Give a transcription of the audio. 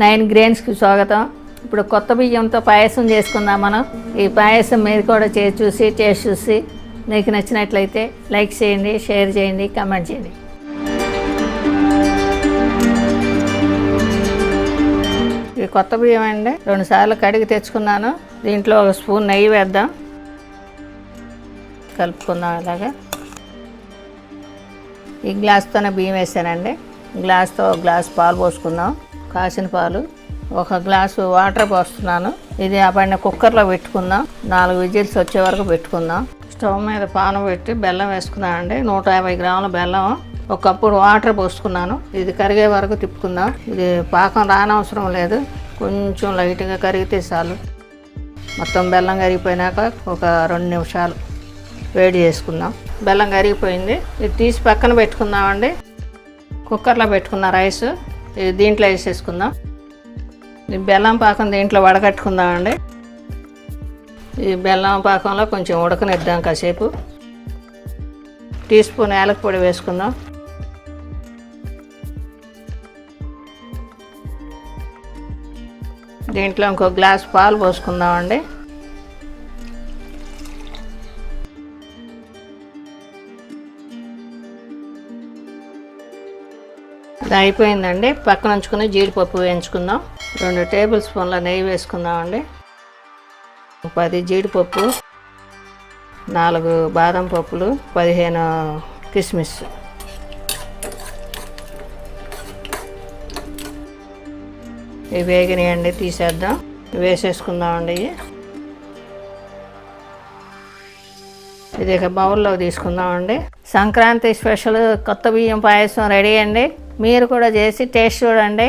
9 గ్రెయిన్స్కి స్వాగతం. ఇప్పుడు కొత్త బియ్యంతో పాయసం చేసుకుందాం మనం. ఈ పాయసం మీరు కూడా చేసి చూసి టేస్ట్ చూసి మీకు నచ్చినట్లయితే లైక్ చేయండి, షేర్ చేయండి, కామెంట్ చేయండి. ఈ కొత్త బియ్యం అండి 2 సార్లు కడిగి తెచ్చుకున్నాను. దీంట్లో 1 స్పూన్ నెయ్యి వేద్దాం, కలుపుకుందాం. ఇలాగా ఈ గ్లాస్తోనే బియ్యం వేసానండి. గ్లాస్తో 1 గ్లాస్ పాలు పోసుకుందాం, కాసిన పాలు. 1 గ్లాసు వాటర్ పోస్తున్నాను. ఇది పైన కుక్కర్లో పెట్టుకుందాం. 4 విజిల్స్ వచ్చే వరకు పెట్టుకుందాం. స్టవ్ మీద పాను పెట్టి బెల్లం వేసుకున్నానండి. 150 గ్రాముల బెల్లం, 1 కప్పు వాటర్ పోసుకున్నాను. ఇది కరిగే వరకు తిప్పుకుందాం. ఇది పాకం రానవసరం లేదు, కొంచెం లైట్గా కరిగితే చాలు. మొత్తం బెల్లం కరిగిపోయినాక ఒక 2 నిమిషాలు వేడి చేసుకుందాం. బెల్లం కరిగిపోయింది. ఇది తీసి పక్కన పెట్టుకుందామండి. కుక్కర్లో పెట్టుకున్న రైస్ ఇది దీంట్లో వేసేసుకుందాం. ఈ బెల్లం పాకం దీంట్లో వడగట్టుకుందామండి. ఈ బెల్లం పాకంలో కొంచెం ఉడకనిద్దాం కాసేపు. టీ స్పూన్ యాలక పొడి వేసుకుందాం. దీంట్లో ఇంకో గ్లాస్ పాలు పోసుకుందామండి. ఇది అయిపోయిందండి. పక్కన ఉంచుకుని జీడిపప్పు వేయించుకుందాం. 2 టేబుల్ స్పూన్ల నెయ్యి వేసుకుందామండి. 10 జీడిపప్పు, 4 బాదం పప్పులు, 15 కిస్మిస్. ఇవి వేగినాయండి, తీసేద్దాం. వేసేసుకుందామండి. ఇది ఒక బౌల్లో తీసుకుందామండి. సంక్రాంతి స్పెషల్ కొత్త బియ్యం పాయసం రెడీ అండి. మీరు కూడా చేసి టేస్ట్ చూడండి.